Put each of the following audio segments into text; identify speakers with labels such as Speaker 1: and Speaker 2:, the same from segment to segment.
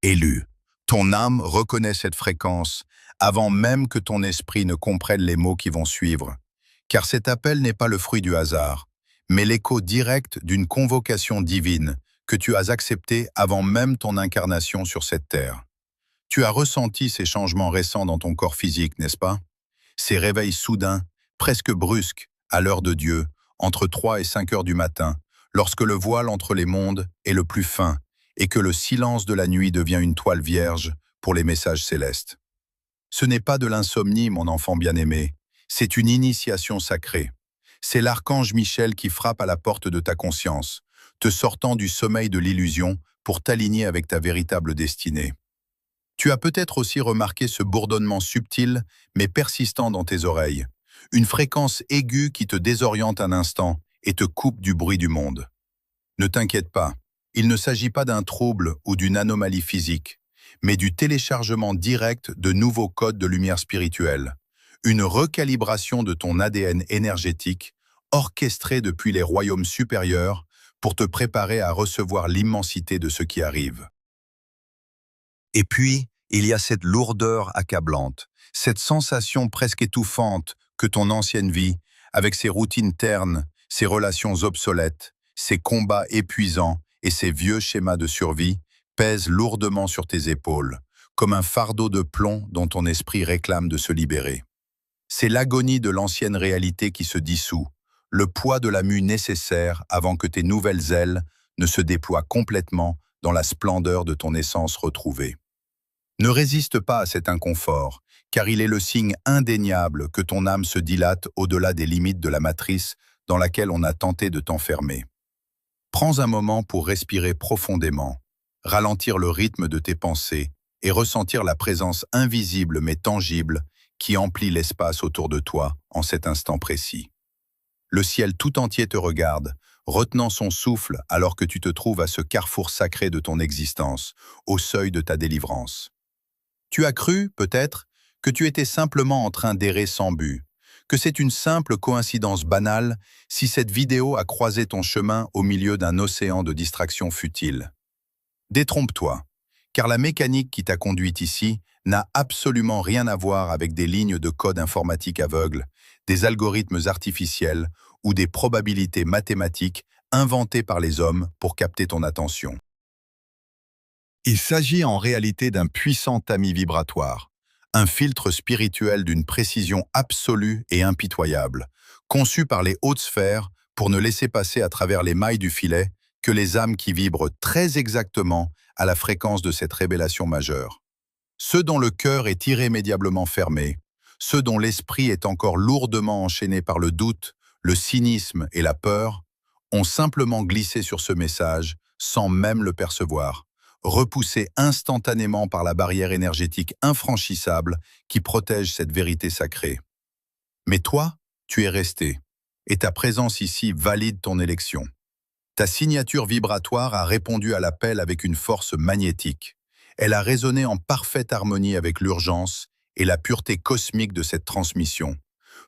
Speaker 1: Élu. Ton âme reconnaît cette fréquence avant même que ton esprit ne comprenne les mots qui vont suivre. Car cet appel n'est pas le fruit du hasard, mais l'écho direct d'une convocation divine que tu as acceptée avant même ton incarnation sur cette terre. Tu as ressenti ces changements récents dans ton corps physique, n'est-ce pas? Ces réveils soudains, presque brusques, à l'heure de Dieu, entre 3 et 5 heures du matin, lorsque le voile entre les mondes est le plus fin et que le silence de la nuit devient une toile vierge pour les messages célestes. Ce n'est pas de l'insomnie, mon enfant bien-aimé, c'est une initiation sacrée. C'est l'archange Michel qui frappe à la porte de ta conscience, te sortant du sommeil de l'illusion pour t'aligner avec ta véritable destinée. Tu as peut-être aussi remarqué ce bourdonnement subtil mais persistant dans tes oreilles, une fréquence aiguë qui te désoriente un instant et te coupe du bruit du monde. Ne t'inquiète pas, il ne s'agit pas d'un trouble ou d'une anomalie physique, mais du téléchargement direct de nouveaux codes de lumière spirituelle, une recalibration de ton ADN énergétique, orchestrée depuis les royaumes supérieurs pour te préparer à recevoir l'immensité de ce qui arrive. Et puis, il y a cette lourdeur accablante, cette sensation presque étouffante que ton ancienne vie, avec ses routines ternes, ses relations obsolètes, ses combats épuisants et ses vieux schémas de survie, pèse lourdement sur tes épaules, comme un fardeau de plomb dont ton esprit réclame de se libérer. C'est l'agonie de l'ancienne réalité qui se dissout, le poids de la mue nécessaire avant que tes nouvelles ailes ne se déploient complètement dans la splendeur de ton essence retrouvée. Ne résiste pas à cet inconfort, car il est le signe indéniable que ton âme se dilate au-delà des limites de la matrice dans laquelle on a tenté de t'enfermer. Prends un moment pour respirer profondément, ralentir le rythme de tes pensées et ressentir la présence invisible mais tangible qui emplit l'espace autour de toi en cet instant précis. Le ciel tout entier te regarde, retenant son souffle alors que tu te trouves à ce carrefour sacré de ton existence, au seuil de ta délivrance. Tu as cru, peut-être, que tu étais simplement en train d'errer sans but, que c'est une simple coïncidence banale si cette vidéo a croisé ton chemin au milieu d'un océan de distractions futiles. Détrompe-toi, car la mécanique qui t'a conduite ici n'a absolument rien à voir avec des lignes de code informatique aveugles, des algorithmes artificiels ou des probabilités mathématiques inventées par les hommes pour capter ton attention. Il s'agit en réalité d'un puissant tamis vibratoire, un filtre spirituel d'une précision absolue et impitoyable, conçu par les hautes sphères pour ne laisser passer à travers les mailles du filet que les âmes qui vibrent très exactement à la fréquence de cette révélation majeure. Ceux dont le cœur est irrémédiablement fermé, ceux dont l'esprit est encore lourdement enchaîné par le doute, le cynisme et la peur, ont simplement glissé sur ce message sans même le percevoir, repoussés instantanément par la barrière énergétique infranchissable qui protège cette vérité sacrée. Mais toi, tu es resté, et ta présence ici valide ton élection. Ta signature vibratoire a répondu à l'appel avec une force magnétique. Elle a résonné en parfaite harmonie avec l'urgence et la pureté cosmique de cette transmission,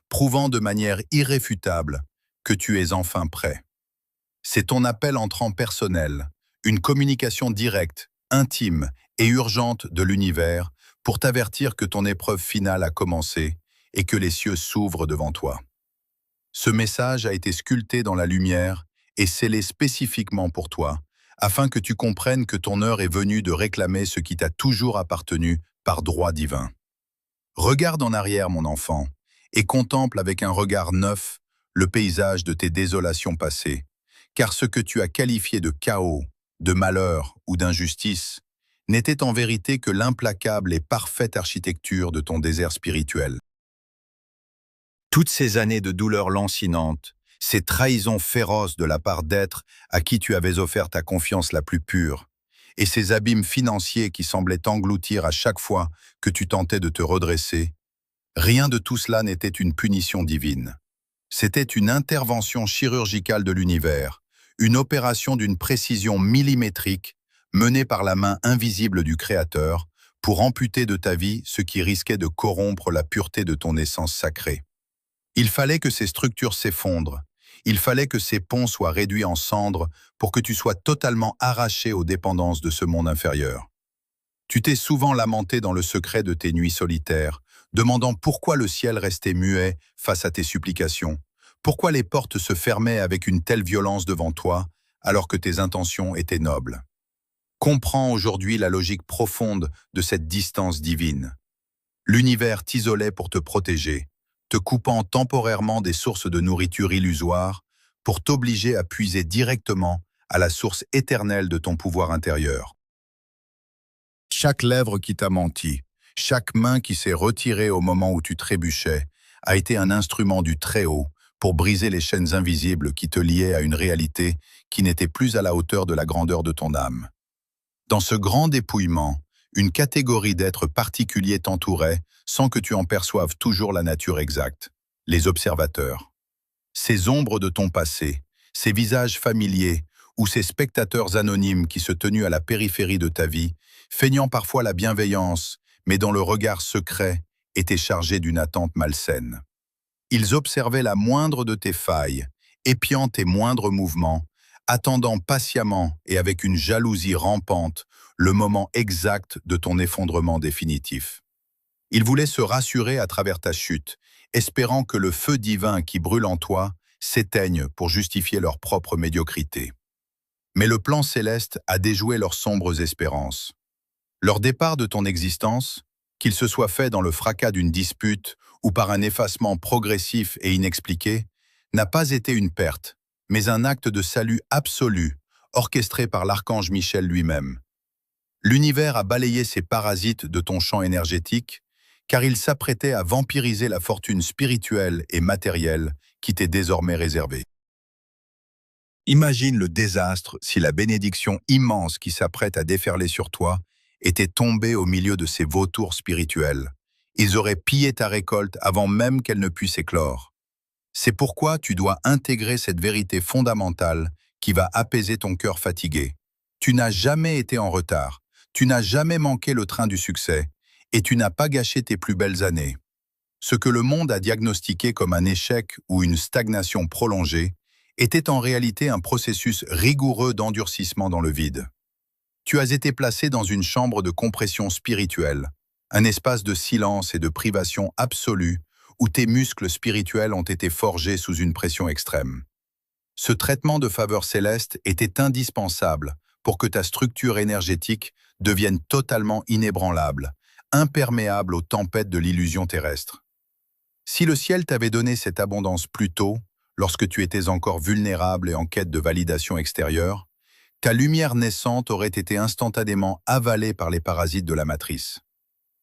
Speaker 1: prouvant de manière irréfutable que tu es enfin prêt. C'est ton appel entrant personnel, une communication directe, intime et urgente de l'univers pour t'avertir que ton épreuve finale a commencé et que les cieux s'ouvrent devant toi. Ce message a été sculpté dans la lumière et scellé spécifiquement pour toi, afin que tu comprennes que ton heure est venue de réclamer ce qui t'a toujours appartenu par droit divin. Regarde en arrière, mon enfant, et contemple avec un regard neuf le paysage de tes désolations passées, car ce que tu as qualifié de chaos, de malheur ou d'injustice n'était en vérité que l'implacable et parfaite architecture de ton désert spirituel. Toutes ces années de douleur lancinante, ces trahisons féroces de la part d'êtres à qui tu avais offert ta confiance la plus pure, et ces abîmes financiers qui semblaient t'engloutir à chaque fois que tu tentais de te redresser, rien de tout cela n'était une punition divine. C'était une intervention chirurgicale de l'univers, une opération d'une précision millimétrique menée par la main invisible du Créateur pour amputer de ta vie ce qui risquait de corrompre la pureté de ton essence sacrée. Il fallait que ces structures s'effondrent, il fallait que ces ponts soient réduits en cendres pour que tu sois totalement arraché aux dépendances de ce monde inférieur. Tu t'es souvent lamenté dans le secret de tes nuits solitaires, demandant pourquoi le ciel restait muet face à tes supplications, pourquoi les portes se fermaient avec une telle violence devant toi, alors que tes intentions étaient nobles. Comprends aujourd'hui la logique profonde de cette distance divine. L'univers t'isolait pour te protéger, te coupant temporairement des sources de nourriture illusoires pour t'obliger à puiser directement à la source éternelle de ton pouvoir intérieur. Chaque lèvre qui t'a menti, chaque main qui s'est retirée au moment où tu trébuchais, a été un instrument du Très-Haut pour briser les chaînes invisibles qui te liaient à une réalité qui n'était plus à la hauteur de la grandeur de ton âme. Dans ce grand dépouillement, une catégorie d'êtres particuliers t'entourait sans que tu en perçoives toujours la nature exacte, les observateurs. Ces ombres de ton passé, ces visages familiers ou ces spectateurs anonymes qui se tenaient à la périphérie de ta vie, feignant parfois la bienveillance, mais dont le regard secret était chargé d'une attente malsaine. Ils observaient la moindre de tes failles, épiant tes moindres mouvements, attendant patiemment et avec une jalousie rampante le moment exact de ton effondrement définitif. Ils voulaient se rassurer à travers ta chute, espérant que le feu divin qui brûle en toi s'éteigne pour justifier leur propre médiocrité. Mais le plan céleste a déjoué leurs sombres espérances. Leur départ de ton existence, qu'il se soit fait dans le fracas d'une dispute ou par un effacement progressif et inexpliqué, n'a pas été une perte, mais un acte de salut absolu, orchestré par l'archange Michel lui-même. L'univers a balayé ces parasites de ton champ énergétique, car il s'apprêtait à vampiriser la fortune spirituelle et matérielle qui t'est désormais réservée. Imagine le désastre si la bénédiction immense qui s'apprête à déferler sur toi était tombée au milieu de ces vautours spirituels. Ils auraient pillé ta récolte avant même qu'elle ne puisse éclore. C'est pourquoi tu dois intégrer cette vérité fondamentale qui va apaiser ton cœur fatigué. Tu n'as jamais été en retard, tu n'as jamais manqué le train du succès, et tu n'as pas gâché tes plus belles années. Ce que le monde a diagnostiqué comme un échec ou une stagnation prolongée était en réalité un processus rigoureux d'endurcissement dans le vide. Tu as été placé dans une chambre de compression spirituelle, un espace de silence et de privation absolue où tes muscles spirituels ont été forgés sous une pression extrême. Ce traitement de faveur céleste était indispensable pour que ta structure énergétique devienne totalement inébranlable, imperméable aux tempêtes de l'illusion terrestre. Si le ciel t'avait donné cette abondance plus tôt, lorsque tu étais encore vulnérable et en quête de validation extérieure, ta lumière naissante aurait été instantanément avalée par les parasites de la matrice.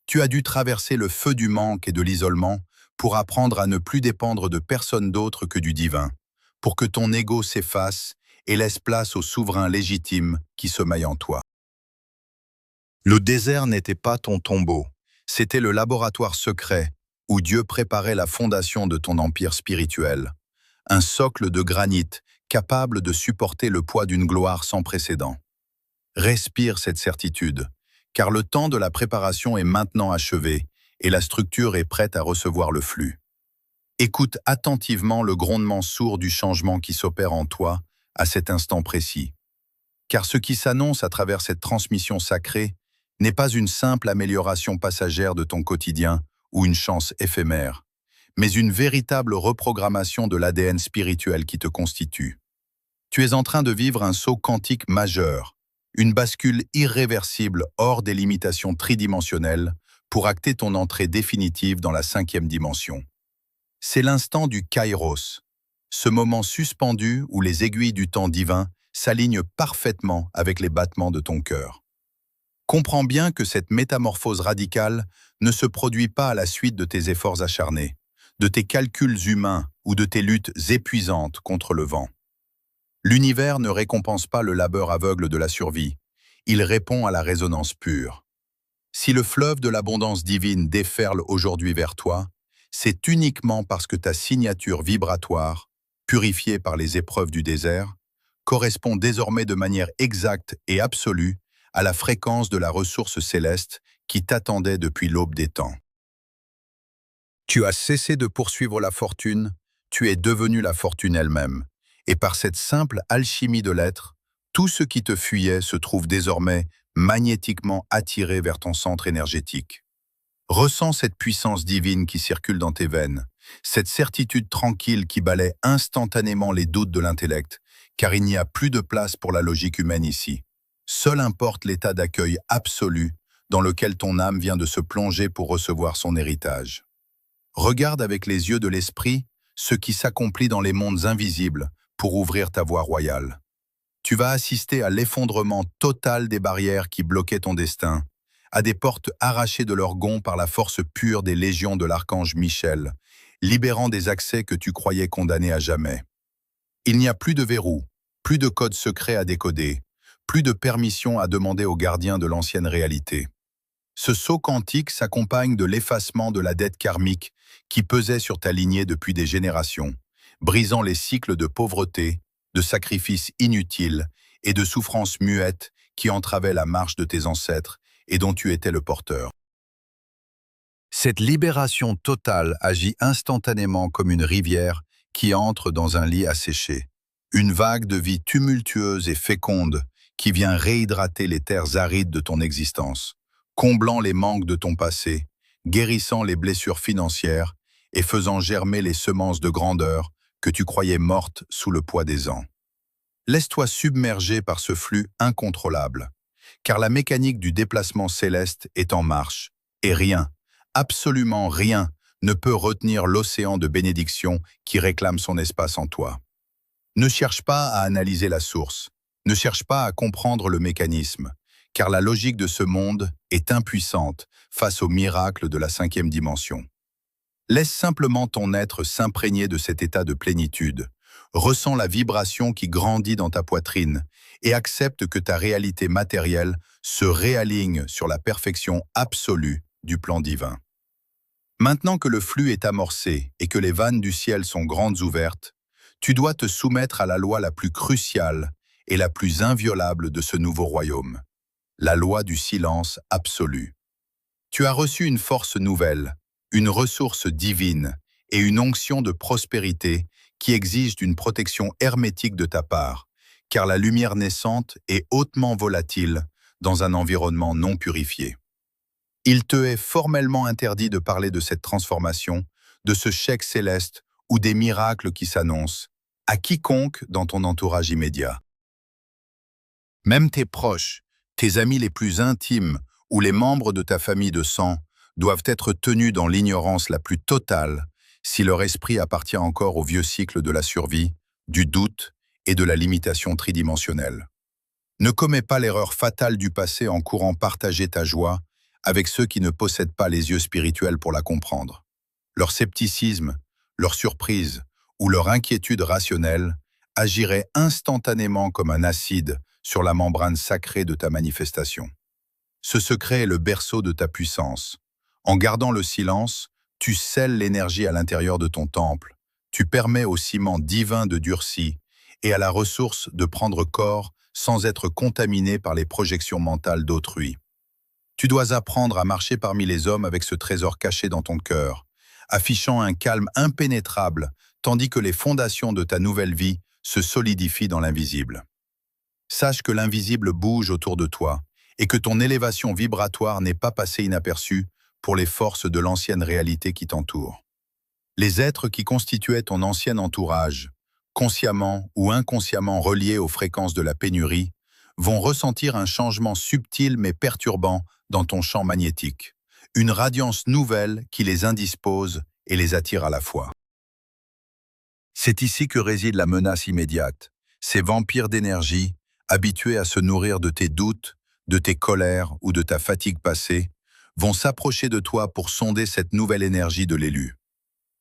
Speaker 1: Tu as dû traverser le feu du manque et de l'isolement pour apprendre à ne plus dépendre de personne d'autre que du divin, pour que ton ego s'efface et laisse place au souverain légitime qui sommeille en toi. Le désert n'était pas ton tombeau, c'était le laboratoire secret où Dieu préparait la fondation de ton empire spirituel, un socle de granit capable de supporter le poids d'une gloire sans précédent. Respire cette certitude, car le temps de la préparation est maintenant achevé et la structure est prête à recevoir le flux. Écoute attentivement le grondement sourd du changement qui s'opère en toi à cet instant précis. Car ce qui s'annonce à travers cette transmission sacrée n'est pas une simple amélioration passagère de ton quotidien ou une chance éphémère, mais une véritable reprogrammation de l'ADN spirituel qui te constitue. Tu es en train de vivre un saut quantique majeur, une bascule irréversible hors des limitations tridimensionnelles pour acter ton entrée définitive dans la 5e dimension. C'est l'instant du Kairos, ce moment suspendu où les aiguilles du temps divin s'alignent parfaitement avec les battements de ton cœur. Comprends bien que cette métamorphose radicale ne se produit pas à la suite de tes efforts acharnés, de tes calculs humains ou de tes luttes épuisantes contre le vent. L'univers ne récompense pas le labeur aveugle de la survie, il répond à la résonance pure. Si le fleuve de l'abondance divine déferle aujourd'hui vers toi, c'est uniquement parce que ta signature vibratoire, purifiée par les épreuves du désert, correspond désormais de manière exacte et absolue à la fréquence de la ressource céleste qui t'attendait depuis l'aube des temps. Tu as cessé de poursuivre la fortune, tu es devenu la fortune elle-même. Et par cette simple alchimie de l'être, tout ce qui te fuyait se trouve désormais magnétiquement attiré vers ton centre énergétique. Ressens cette puissance divine qui circule dans tes veines, cette certitude tranquille qui balaie instantanément les doutes de l'intellect, car il n'y a plus de place pour la logique humaine ici. Seul importe l'état d'accueil absolu dans lequel ton âme vient de se plonger pour recevoir son héritage. Regarde avec les yeux de l'esprit ce qui s'accomplit dans les mondes invisibles pour ouvrir ta voie royale. Tu vas assister à l'effondrement total des barrières qui bloquaient ton destin, à des portes arrachées de leur gonds par la force pure des légions de l'archange Michel, libérant des accès que tu croyais condamnés à jamais. Il n'y a plus de verrous, plus de codes secrets à décoder, plus de permissions à demander aux gardiens de l'ancienne réalité. Ce saut quantique s'accompagne de l'effacement de la dette karmique qui pesait sur ta lignée depuis des générations, brisant les cycles de pauvreté, de sacrifices inutiles et de souffrances muettes qui entravaient la marche de tes ancêtres et dont tu étais le porteur. Cette libération totale agit instantanément comme une rivière qui entre dans un lit asséché. Une vague de vie tumultueuse et féconde qui vient réhydrater les terres arides de ton existence, comblant les manques de ton passé, guérissant les blessures financières et faisant germer les semences de grandeur que tu croyais mortes sous le poids des ans. Laisse-toi submerger par ce flux incontrôlable, car la mécanique du déplacement céleste est en marche, et rien, absolument rien, ne peut retenir l'océan de bénédiction qui réclame son espace en toi. Ne cherche pas à analyser la source, ne cherche pas à comprendre le mécanisme, car la logique de ce monde est impuissante face au miracle de la 5e dimension. Laisse simplement ton être s'imprégner de cet état de plénitude, ressens la vibration qui grandit dans ta poitrine et accepte que ta réalité matérielle se réaligne sur la perfection absolue du plan divin. Maintenant que le flux est amorcé et que les vannes du ciel sont grandes ouvertes, tu dois te soumettre à la loi la plus cruciale et la plus inviolable de ce nouveau royaume, la loi du silence absolu. Tu as reçu une force nouvelle, une ressource divine et une onction de prospérité qui exigent une protection hermétique de ta part, car la lumière naissante est hautement volatile dans un environnement non purifié. Il te est formellement interdit de parler de cette transformation, de ce chèque céleste ou des miracles qui s'annoncent, à quiconque dans ton entourage immédiat. Même tes proches, tes amis les plus intimes ou les membres de ta famille de sang doivent être tenus dans l'ignorance la plus totale si leur esprit appartient encore au vieux cycle de la survie, du doute et de la limitation tridimensionnelle. Ne commets pas l'erreur fatale du passé en courant partager ta joie avec ceux qui ne possèdent pas les yeux spirituels pour la comprendre. Leur scepticisme, leur surprise ou leur inquiétude rationnelle agirait instantanément comme un acide sur la membrane sacrée de ta manifestation. Ce secret est le berceau de ta puissance. En gardant le silence, tu scelles l'énergie à l'intérieur de ton temple, tu permets au ciment divin de durcir et à la ressource de prendre corps sans être contaminé par les projections mentales d'autrui. Tu dois apprendre à marcher parmi les hommes avec ce trésor caché dans ton cœur, affichant un calme impénétrable, tandis que les fondations de ta nouvelle vie se solidifient dans l'invisible. Sache que l'invisible bouge autour de toi et que ton élévation vibratoire n'est pas passée inaperçue pour les forces de l'ancienne réalité qui t'entoure. Les êtres qui constituaient ton ancien entourage, consciemment ou inconsciemment reliés aux fréquences de la pénurie, vont ressentir un changement subtil mais perturbant dans ton champ magnétique, une radiance nouvelle qui les indispose et les attire à la fois. C'est ici que réside la menace immédiate, ces vampires d'énergie, habitués à se nourrir de tes doutes, de tes colères ou de ta fatigue passée, vont s'approcher de toi pour sonder cette nouvelle énergie de l'élu.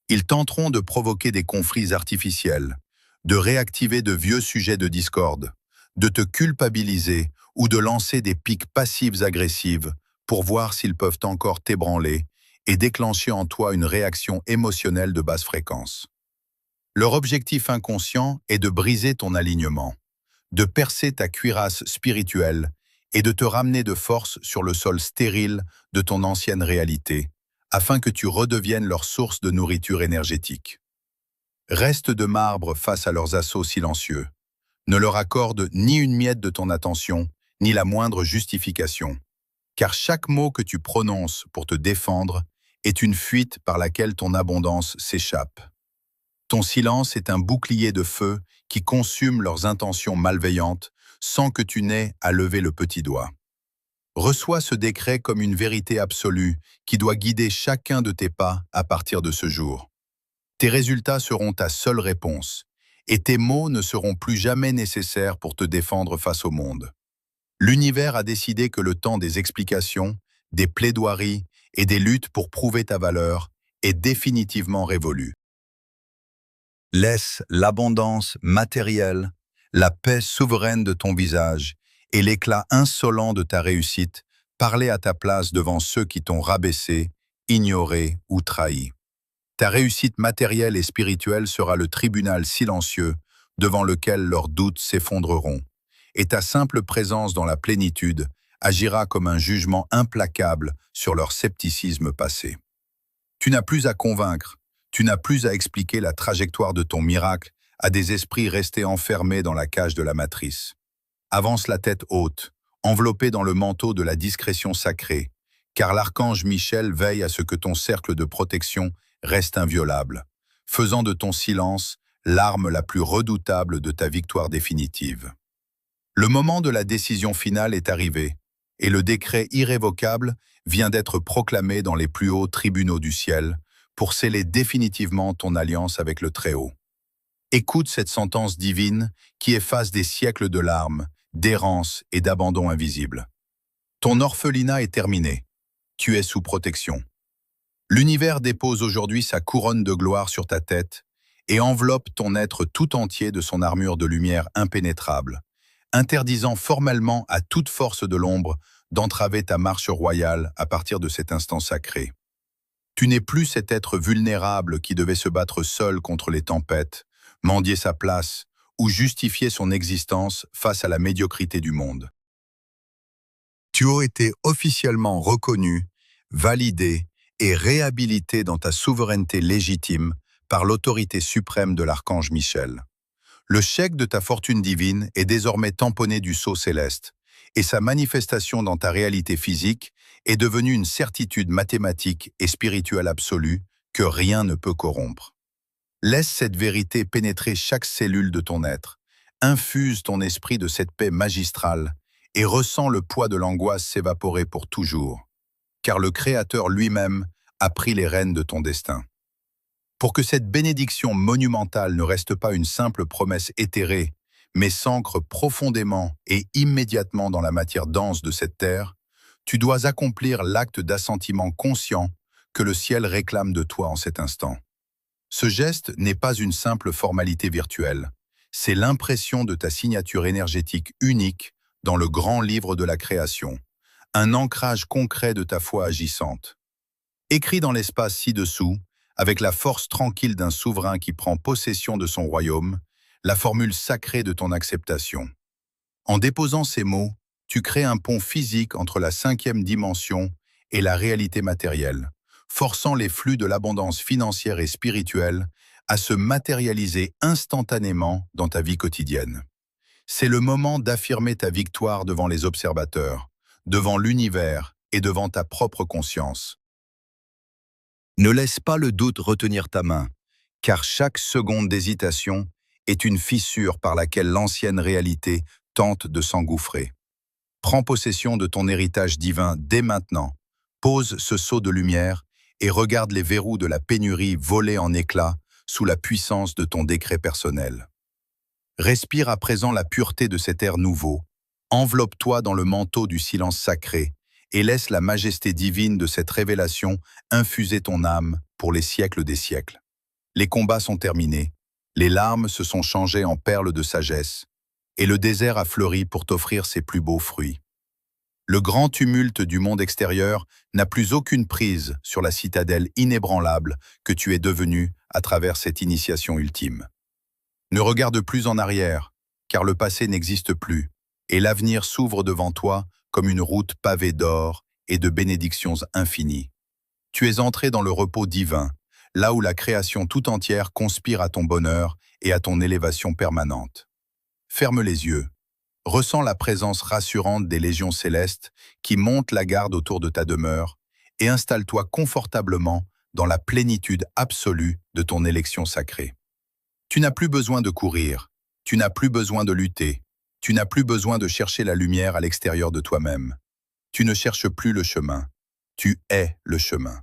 Speaker 1: Ils tenteront de provoquer des conflits artificiels, de réactiver de vieux sujets de discorde, de te culpabiliser ou de lancer des piques passives agressives pour voir s'ils peuvent encore t'ébranler et déclencher en toi une réaction émotionnelle de basse fréquence. Leur objectif inconscient est de briser ton alignement, de percer ta cuirasse spirituelle et de te ramener de force sur le sol stérile de ton ancienne réalité, afin que tu redeviennes leur source de nourriture énergétique. Reste de marbre face à leurs assauts silencieux. Ne leur accorde ni une miette de ton attention, ni la moindre justification. Car chaque mot que tu prononces pour te défendre est une fuite par laquelle ton abondance s'échappe. Ton silence est un bouclier de feu qui consume leurs intentions malveillantes sans que tu n'aies à lever le petit doigt. Reçois ce décret comme une vérité absolue qui doit guider chacun de tes pas à partir de ce jour. Tes résultats seront ta seule réponse, et tes mots ne seront plus jamais nécessaires pour te défendre face au monde. L'univers a décidé que le temps des explications, des plaidoiries et des luttes pour prouver ta valeur est définitivement révolu. Laisse l'abondance matérielle, la paix souveraine de ton visage et l'éclat insolent de ta réussite parler à ta place devant ceux qui t'ont rabaissé, ignoré ou trahi. Ta réussite matérielle et spirituelle sera le tribunal silencieux devant lequel leurs doutes s'effondreront, et ta simple présence dans la plénitude agira comme un jugement implacable sur leur scepticisme passé. Tu n'as plus à convaincre, tu n'as plus à expliquer la trajectoire de ton miracle à des esprits restés enfermés dans la cage de la matrice. Avance la tête haute, enveloppée dans le manteau de la discrétion sacrée, car l'archange Michel veille à ce que ton cercle de protection reste inviolable, faisant de ton silence l'arme la plus redoutable de ta victoire définitive. Le moment de la décision finale est arrivé, et le décret irrévocable vient d'être proclamé dans les plus hauts tribunaux du ciel pour sceller définitivement ton alliance avec le Très-Haut. Écoute cette sentence divine qui efface des siècles de larmes, d'errance et d'abandon invisible. Ton orphelinat est terminé. Tu es sous protection. L'univers dépose aujourd'hui sa couronne de gloire sur ta tête et enveloppe ton être tout entier de son armure de lumière impénétrable, interdisant formellement à toute force de l'ombre d'entraver ta marche royale à partir de cet instant sacré. Tu n'es plus cet être vulnérable qui devait se battre seul contre les tempêtes, mendier sa place ou justifier son existence face à la médiocrité du monde. Tu as été officiellement reconnu, validé et réhabilité dans ta souveraineté légitime par l'autorité suprême de l'archange Michel. Le chèque de ta fortune divine est désormais tamponné du sceau céleste, et sa manifestation dans ta réalité physique est devenue une certitude mathématique et spirituelle absolue que rien ne peut corrompre. Laisse cette vérité pénétrer chaque cellule de ton être, infuse ton esprit de cette paix magistrale et ressens le poids de l'angoisse s'évaporer pour toujours, car le Créateur lui-même a pris les rênes de ton destin. Pour que cette bénédiction monumentale ne reste pas une simple promesse éthérée, mais s'ancre profondément et immédiatement dans la matière dense de cette terre, tu dois accomplir l'acte d'assentiment conscient que le ciel réclame de toi en cet instant. Ce geste n'est pas une simple formalité virtuelle, c'est l'impression de ta signature énergétique unique dans le grand livre de la création, un ancrage concret de ta foi agissante. Écrit dans l'espace ci-dessous, avec la force tranquille d'un souverain qui prend possession de son royaume, la formule sacrée de ton acceptation. En déposant ces mots, tu crées un pont physique entre la 5e dimension et la réalité matérielle, forçant les flux de l'abondance financière et spirituelle à se matérialiser instantanément dans ta vie quotidienne. C'est le moment d'affirmer ta victoire devant les observateurs, devant l'univers et devant ta propre conscience. Ne laisse pas le doute retenir ta main, car chaque seconde d'hésitation est une fissure par laquelle l'ancienne réalité tente de s'engouffrer. Prends possession de ton héritage divin dès maintenant, pose ce seau de lumière et regarde les verrous de la pénurie voler en éclats sous la puissance de ton décret personnel. Respire à présent la pureté de cet air nouveau, enveloppe-toi dans le manteau du silence sacré et laisse la majesté divine de cette révélation infuser ton âme pour les siècles des siècles. Les combats sont terminés, les larmes se sont changées en perles de sagesse, et le désert a fleuri pour t'offrir ses plus beaux fruits. Le grand tumulte du monde extérieur n'a plus aucune prise sur la citadelle inébranlable que tu es devenue à travers cette initiation ultime. Ne regarde plus en arrière, car le passé n'existe plus, et l'avenir s'ouvre devant toi comme une route pavée d'or et de bénédictions infinies. Tu es entré dans le repos divin, là où la création tout entière conspire à ton bonheur et à ton élévation permanente. Ferme les yeux, Ressens la présence rassurante des légions célestes qui montent la garde autour de ta demeure et installe-toi confortablement dans la plénitude absolue de ton élection sacrée. Tu n'as plus besoin de courir, tu n'as plus besoin de lutter, tu n'as plus besoin de chercher la lumière à l'extérieur de toi-même. Tu ne cherches plus le chemin, tu es le chemin.